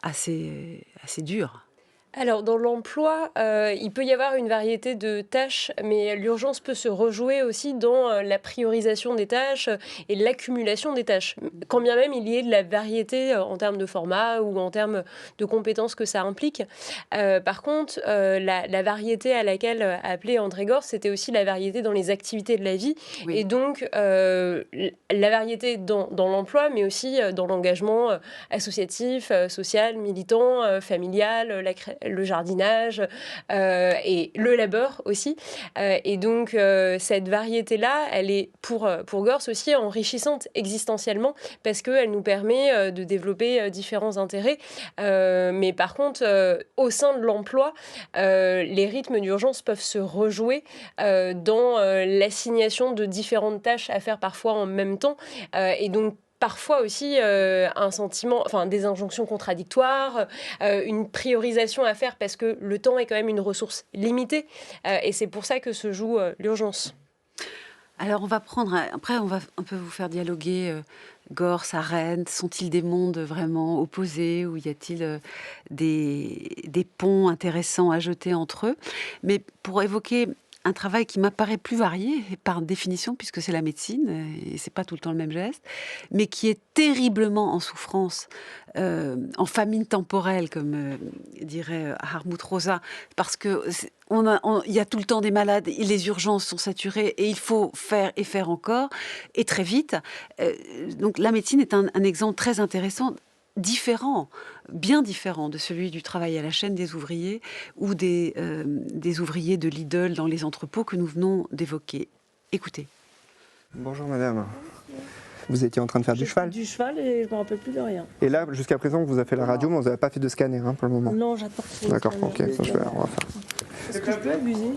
assez durs. Alors, dans l'emploi, il peut y avoir une variété de tâches, mais l'urgence peut se rejouer aussi dans la priorisation des tâches et l'accumulation des tâches. Quand bien même il y ait de la variété en termes de format ou en termes de compétences que ça implique. Par contre, la variété à laquelle appelait André Gorz, c'était aussi la variété dans les activités de la vie. Oui. Et donc, la variété dans l'emploi, mais aussi dans l'engagement associatif, social, militant, familial, le jardinage et le labeur aussi. Et donc, cette variété-là, elle est pour Gors aussi enrichissante existentiellement parce qu'elle nous permet de développer différents intérêts. Mais par contre, au sein de l'emploi, les rythmes d'urgence peuvent se rejouer dans l'assignation de différentes tâches à faire parfois en même temps. Et donc, parfois aussi un sentiment, enfin des injonctions contradictoires, une priorisation à faire parce que le temps est quand même une ressource limitée. Et c'est pour ça que se joue l'urgence. Alors, on va un peu vous faire dialoguer Gors, Arendt. Sont-ils des mondes vraiment opposés ou y a-t-il des ponts intéressants à jeter entre eux? Mais pour évoquer un travail qui m'apparaît plus varié, par définition, puisque c'est la médecine, et c'est pas tout le temps le même geste, mais qui est terriblement en souffrance, en famine temporelle, comme dirait Hartmut Rosa, parce que il y a tout le temps des malades, et les urgences sont saturées, et il faut faire et faire encore, et très vite. Donc la médecine est un exemple très intéressant, différent, bien différent de celui du travail à la chaîne des ouvriers ou des ouvriers de Lidl dans les entrepôts que nous venons d'évoquer. Écoutez. Bonjour madame. Vous étiez en train de faire du cheval? Du cheval et je ne me rappelle plus de rien. Et là, jusqu'à présent, vous avez fait la radio, mais vous n'avez pas fait de scanner pour le moment? Non, j'attends. D'accord, ok, ça, on va faire. Est-ce que je peux abuser?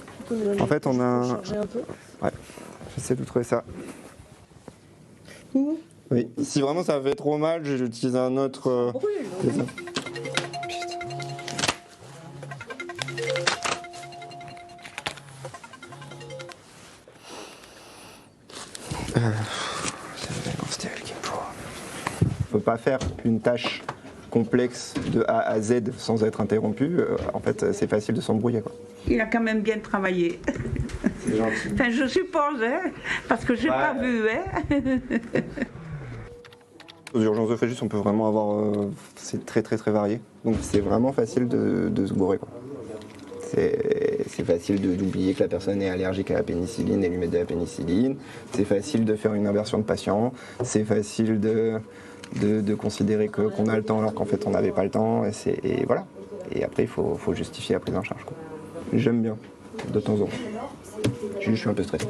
En fait, on a... Changer un peu? Ouais, j'essaie de trouver ça. Où? Oui, si vraiment ça fait trop mal, j'utilise un autre... C'est elle qu'il me faut. On ne peut pas faire une tâche complexe de A à Z sans être interrompu. En fait, c'est facile de s'embrouiller, quoi. Il a quand même bien travaillé. C'est gentil. Enfin, je suppose, hein, parce que je n'ai pas vu. Hein. Aux urgences de Fréjus, on peut vraiment avoir... c'est très très très varié. Donc c'est vraiment facile de se gourer, quoi. C'est facile d'oublier que la personne est allergique à la pénicilline et lui mettre de la pénicilline. C'est facile de faire une inversion de patient. C'est facile de considérer qu'on a le temps alors qu'en fait on n'avait pas le temps. Et voilà. Et après, il faut justifier la prise en charge, quoi. J'aime bien, de temps en temps. Je suis un peu stressé.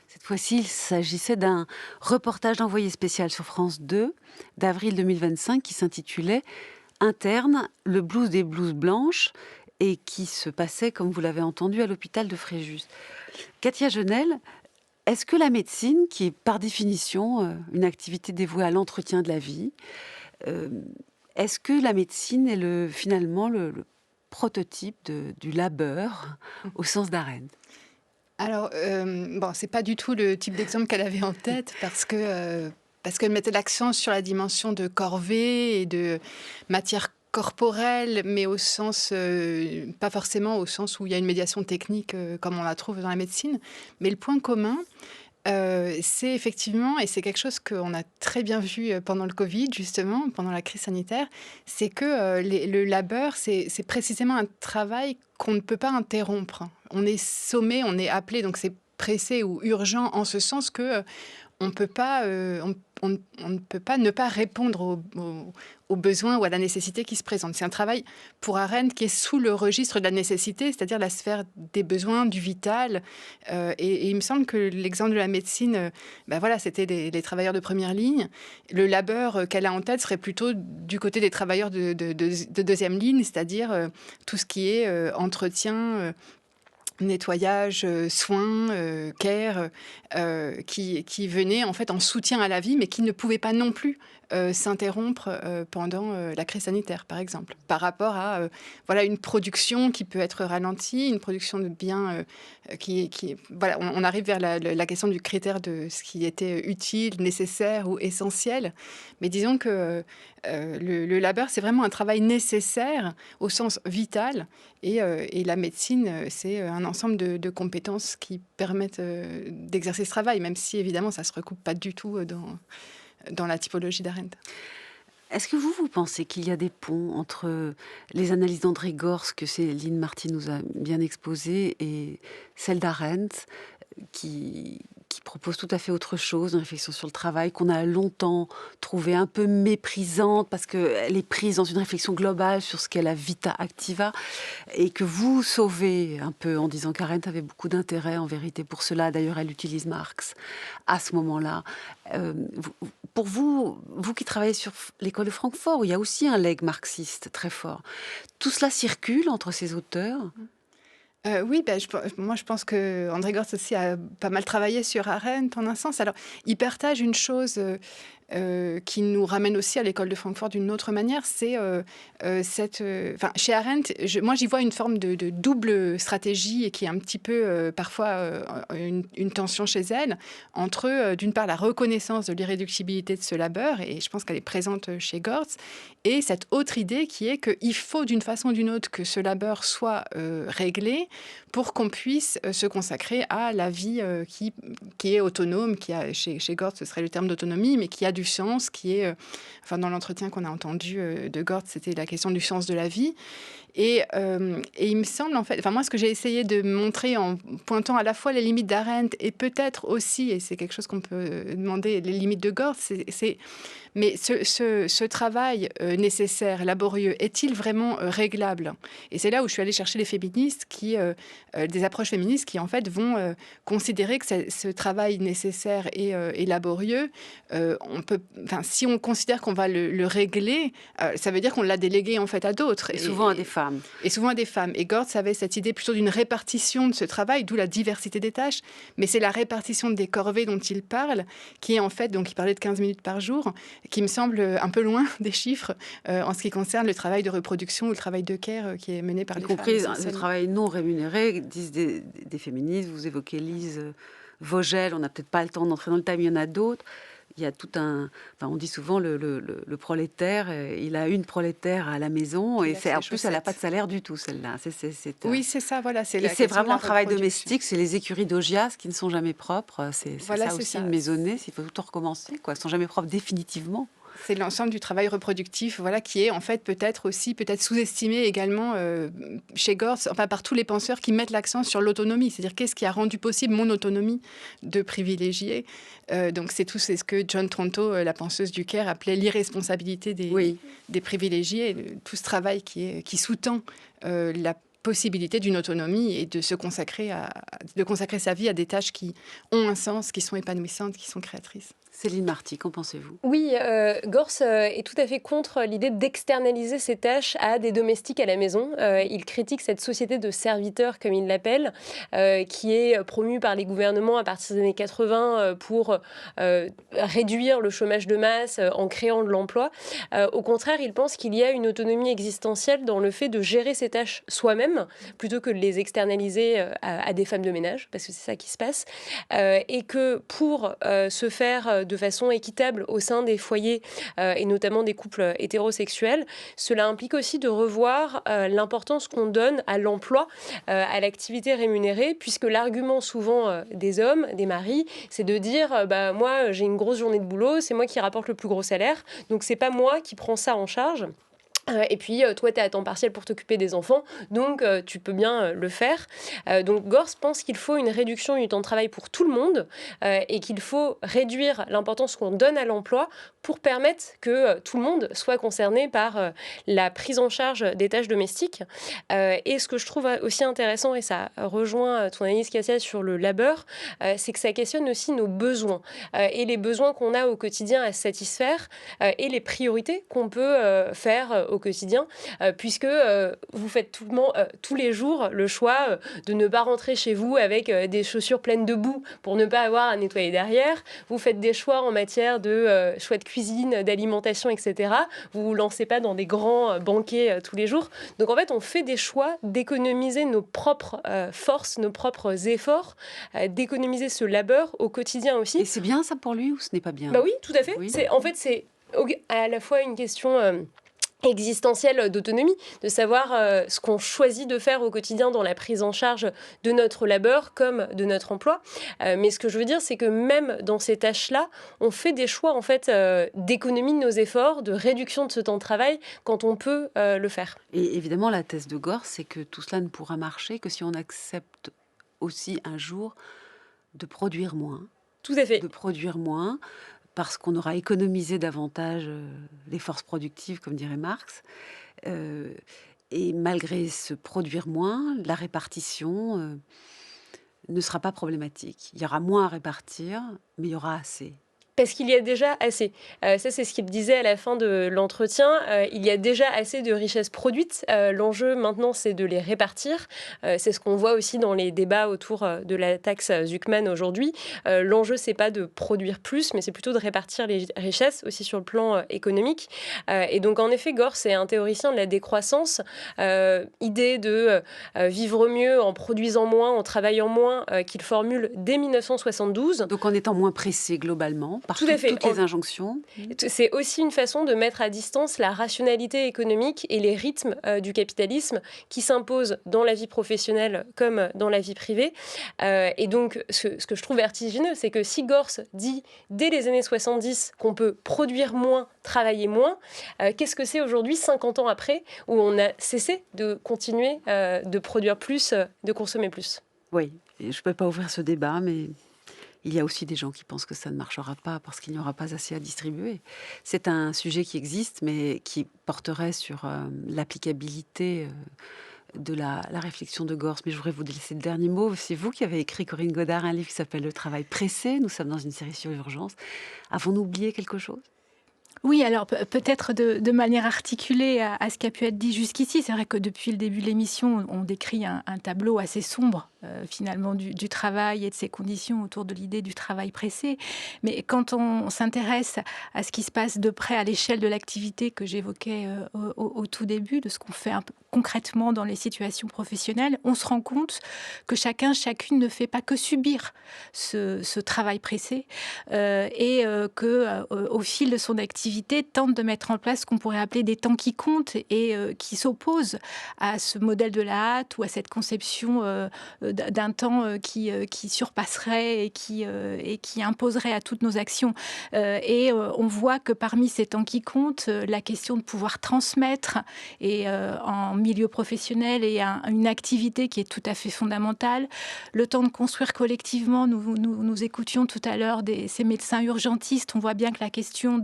Cette fois-ci, il s'agissait d'un reportage d'envoyé spécial sur France 2 d'avril 2025 qui s'intitulait « Interne, le blues des blouses blanches » et qui se passait, comme vous l'avez entendu, à l'hôpital de Fréjus. Katia Genel, est-ce que la médecine, qui est par définition une activité dévouée à l'entretien de la vie, est-ce que la médecine est finalement le prototype du labeur au sens d'Arendt? Alors, bon, c'est pas du tout le type d'exemple qu'elle avait en tête parce qu'elle mettait l'accent sur la dimension de corvée et de matière corporelle, mais au sens, pas forcément au sens où il y a une médiation technique comme on la trouve dans la médecine. Mais le point commun, c'est effectivement, et c'est quelque chose qu'on a très bien vu pendant le Covid, justement, pendant la crise sanitaire, c'est que le labeur, c'est précisément un travail qu'on ne peut pas interrompre. On est sommé, on est appelé, donc c'est pressé ou urgent en ce sens que on ne peut pas ne pas répondre aux besoins ou à la nécessité qui se présente. C'est un travail pour Arendt qui est sous le registre de la nécessité, c'est-à-dire la sphère des besoins, du vital. Et il me semble que l'exemple de la médecine, voilà, c'était les travailleurs de première ligne. Le labeur qu'elle a en tête serait plutôt du côté des travailleurs de deuxième ligne, c'est-à-dire tout ce qui est entretien, nettoyage, soins, care, qui venaient en fait en soutien à la vie, mais qui ne pouvaient pas non plus s'interrompre pendant la crise sanitaire, par exemple, par rapport à voilà, une production qui peut être ralentie, une production de biens voilà, on arrive vers la question du critère de ce qui était utile, nécessaire ou essentiel. Mais disons que le labeur, c'est vraiment un travail nécessaire au sens vital, et la médecine, c'est un ensemble de compétences qui permettent d'exercer ce travail, même si évidemment ça ne se recoupe pas du tout dans la typologie d'Arendt. Est-ce que vous pensez qu'il y a des ponts entre les analyses d'André Gors, que Céline Marty nous a bien exposées, et celles d'Arendt, qui qui propose tout à fait autre chose, une réflexion sur le travail qu'on a longtemps trouvée un peu méprisante parce qu'elle est prise dans une réflexion globale sur ce qu'est la vita activa et que vous sauvez un peu en disant qu'Arendt avait beaucoup d'intérêt en vérité pour cela. D'ailleurs, elle utilise Marx à ce moment-là. Pour vous, vous qui travaillez sur l'école de Francfort, où il y a aussi un legs marxiste très fort, tout cela circule entre ces auteurs ? Oui, moi je pense que André Gorz aussi a pas mal travaillé sur Arendt en un sens. Alors, il partage une chose qui nous ramène aussi à l'école de Francfort d'une autre manière, c'est chez Arendt, moi j'y vois une forme de double stratégie et qui est un petit peu parfois une tension chez elle entre d'une part la reconnaissance de l'irréductibilité de ce labeur, et je pense qu'elle est présente chez Gorz, et cette autre idée qui est qu'il faut d'une façon ou d'une autre que ce labeur soit réglé pour qu'on puisse se consacrer à la vie qui est autonome, chez Gorz ce serait le terme d'autonomie, mais qui a du sens, qui est, dans l'entretien qu'on a entendu de Gorz, c'était la question du sens de la vie. Et il me semble, en fait, moi, ce que j'ai essayé de montrer en pointant à la fois les limites d'Arendt et peut-être aussi, et c'est quelque chose qu'on peut demander, les limites de Gorz, mais ce travail nécessaire, laborieux, est-il vraiment réglable ? Et c'est là où je suis allée chercher les féministes, des approches féministes qui, en fait, vont considérer que ce travail nécessaire et laborieux, si on considère qu'on va le régler, ça veut dire qu'on l'a délégué, en fait, à d'autres. Et souvent à des femmes. Et souvent à des femmes. Et Gorz avait cette idée plutôt d'une répartition de ce travail, d'où la diversité des tâches. Mais c'est la répartition des corvées dont il parle, qui est en fait, donc il parlait de 15 minutes par jour, qui me semble un peu loin des chiffres en ce qui concerne le travail de reproduction ou le travail de care qui est mené par les femmes. Y compris le travail non rémunéré, disent des féministes. Vous évoquez Lise Vogel, on n'a peut-être pas le temps d'entrer dans le thème, il y en a d'autres. Il y a tout on dit souvent le prolétaire, il a une prolétaire à la maison et en plus elle n'a pas de salaire du tout celle-là. Oui, c'est ça, voilà. C'est vraiment un travail domestique, c'est les écuries d'Augias qui ne sont jamais propres. C'est ça aussi une maisonnée, il faut tout recommencer, elles ne sont jamais propres définitivement. C'est l'ensemble du travail reproductif, qui est en fait peut-être sous-estimé également chez Gorz, par tous les penseurs qui mettent l'accent sur l'autonomie, c'est-à-dire qu'est-ce qui a rendu possible mon autonomie de privilégier. Donc c'est ce que John Tronto, la penseuse du Caire, appelait l'irresponsabilité des privilégiés, tout ce travail qui sous-tend la possibilité d'une autonomie et de consacrer sa vie à des tâches qui ont un sens, qui sont épanouissantes, qui sont créatrices. Céline Marty, qu'en pensez-vous ? Oui, Gorz est tout à fait contre l'idée d'externaliser ces tâches à des domestiques à la maison. Il critique cette société de serviteurs, comme il l'appelle, qui est promue par les gouvernements à partir des années 80 pour réduire le chômage de masse en créant de l'emploi. Au contraire, il pense qu'il y a une autonomie existentielle dans le fait de gérer ces tâches soi-même, plutôt que de les externaliser à des femmes de ménage, parce que c'est ça qui se passe. Et que pour se faire de façon équitable au sein des foyers et notamment des couples hétérosexuels, cela implique aussi de revoir l'importance qu'on donne à l'emploi, à l'activité rémunérée, puisque l'argument souvent des hommes, des maris, c'est de dire moi j'ai une grosse journée de boulot, c'est moi qui rapporte le plus gros salaire, donc c'est pas moi qui prends ça en charge. Et puis, toi, tu es à temps partiel pour t'occuper des enfants, donc tu peux bien le faire. Donc, Gorz pense qu'il faut une réduction du temps de travail pour tout le monde et qu'il faut réduire l'importance qu'on donne à l'emploi pour permettre que tout le monde soit concerné par la prise en charge des tâches domestiques. Et ce que je trouve aussi intéressant, et ça rejoint ton analyse, Cassia, sur le labeur, c'est que ça questionne aussi nos besoins et les besoins qu'on a au quotidien à satisfaire et les priorités qu'on peut faire au quotidien, puisque vous faites tous les jours le choix de ne pas rentrer chez vous avec des chaussures pleines de boue pour ne pas avoir à nettoyer derrière. Vous faites des choix en matière de choix de cuisine, d'alimentation, etc. Vous ne vous lancez pas dans des grands banquets tous les jours. Donc en fait, on fait des choix d'économiser nos propres forces, nos propres efforts, d'économiser ce labeur au quotidien aussi. Et c'est bien ça pour lui ou ce n'est pas bien ? Oui, tout à fait. Oui. C'est à la fois une question existentielle d'autonomie, de savoir ce qu'on choisit de faire au quotidien dans la prise en charge de notre labeur comme de notre emploi. Mais ce que je veux dire, c'est que même dans ces tâches-là, on fait des choix en fait d'économie de nos efforts, de réduction de ce temps de travail quand on peut le faire. Et évidemment, la thèse de Gorz, c'est que tout cela ne pourra marcher que si on accepte aussi un jour de produire moins, Tout à fait. De produire moins, parce qu'on aura économisé davantage les forces productives, comme dirait Marx. Et malgré ce produire moins, la répartition ne sera pas problématique. Il y aura moins à répartir, mais il y aura assez. Parce qu'il y a déjà assez. Ça, c'est ce qu'il disait à la fin de l'entretien. Il y a déjà assez de richesses produites. L'enjeu, maintenant, c'est de les répartir. C'est ce qu'on voit aussi dans les débats autour de la taxe Zuckman aujourd'hui. L'enjeu, c'est pas de produire plus, mais c'est plutôt de répartir les richesses, aussi sur le plan économique. Et donc, en effet, Gors, c'est un théoricien de la décroissance. Idée de vivre mieux en produisant moins, en travaillant moins, qu'il formule dès 1972. Donc, en étant moins pressé globalement. Par Tout à fait. Toutes les injonctions. C'est aussi une façon de mettre à distance la rationalité économique et les rythmes du capitalisme qui s'imposent dans la vie professionnelle comme dans la vie privée. Et donc, ce que je trouve vertigineux, c'est que si Gors dit dès les années 70 qu'on peut produire moins, travailler moins, qu'est-ce que c'est aujourd'hui, 50 ans après, où on a cessé de continuer de produire plus, de consommer plus? Oui, je ne peux pas ouvrir ce débat, mais... Il y a aussi des gens qui pensent que ça ne marchera pas parce qu'il n'y aura pas assez à distribuer. C'est un sujet qui existe, mais qui porterait sur l'applicabilité de la réflexion de Gors. Mais je voudrais vous laisser le dernier mot. C'est vous qui avez écrit, Corinne Godard, un livre qui s'appelle « Le travail pressé ». Nous sommes dans une série sur l'urgence. Avons-nous oublié quelque chose ? Oui, alors peut-être de manière articulée à ce qui a pu être dit jusqu'ici. C'est vrai que depuis le début de l'émission, on décrit un tableau assez sombre, finalement, du travail et de ses conditions autour de l'idée du travail pressé. Mais quand on s'intéresse à ce qui se passe de près à l'échelle de l'activité que j'évoquais au tout début, de ce qu'on fait un peu concrètement dans les situations professionnelles, on se rend compte que chacune ne fait pas que subir ce travail pressé et qu'au fil de son activité, tente de mettre en place ce qu'on pourrait appeler des temps qui comptent et qui s'opposent à ce modèle de la hâte ou à cette conception d'un temps qui surpasserait et qui imposerait à toutes nos actions. Et on voit que parmi ces temps qui comptent, la question de pouvoir transmettre et en milieu professionnel et une activité qui est tout à fait fondamentale, le temps de construire collectivement, nous écoutions tout à l'heure ces médecins urgentistes, on voit bien que la question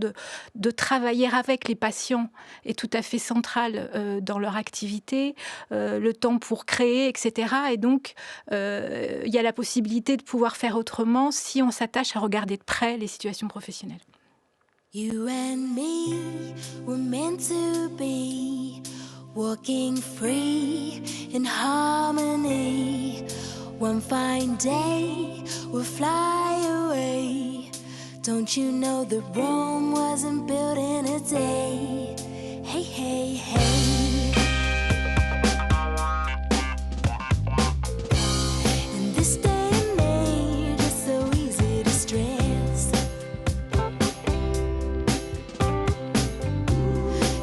de travailler avec les patients est tout à fait centrale dans leur activité, le temps pour créer, etc. Et donc, il y a la possibilité de pouvoir faire autrement si on s'attache à regarder de près les situations professionnelles. You and me were meant to be walking free in harmony. One fine day we'll fly away. Don't you know that Rome wasn't built in a day? Hey, hey, hey. In this day and age, it's so easy to stress.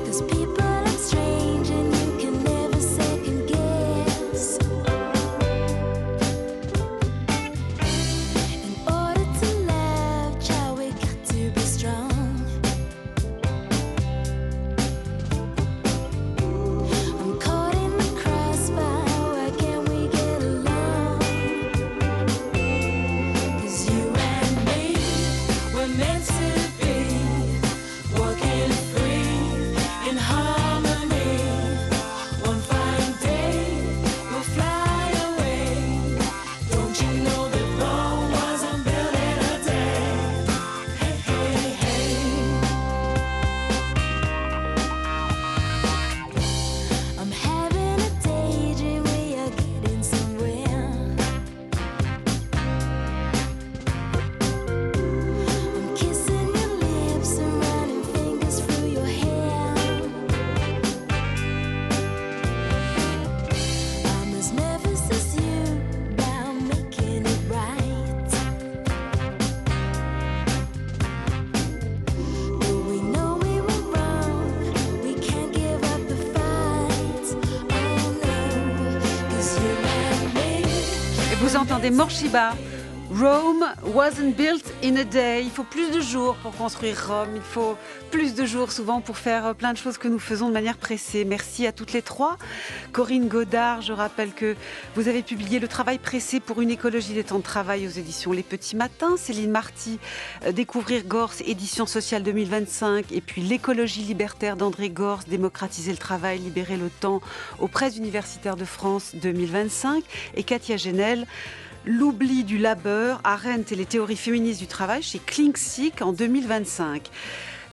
'Cause people are strange and you can never second guess. In order to love, child, we got to be strong. I'm caught in the crossfire, why can't we get along? 'Cause you and me, we're meant to be walking free in harmony. One fine day, we'll fly away. Don't you know that Rome wasn't built in a day? Hey, hey, hey. I'm having a daydream, we are getting somewhere. I'm kissing your lips and running fingers through your hair. I'm as nervous as you about making it right. Though we know we were wrong, we can't give up the fight. Oh no, 'cause you and me. Et vous entendez Morshiba Rome wasn't built in a day. Il faut plus de jours pour construire Rome. Il faut plus de jours souvent pour faire plein de choses que nous faisons de manière pressée. Merci à toutes les trois. Corinne Godard, je rappelle que vous avez publié Le travail pressé pour une écologie des temps de travail aux éditions Les Petits Matins. Céline Marty, Découvrir Gors, édition sociale 2025. Et puis L'écologie libertaire d'André Gors, Démocratiser le travail, libérer le temps aux presses universitaires de France 2025. Et Katia Genel, L'oubli du labeur, Arendt et les théories féministes du travail chez Klingsik en 2025.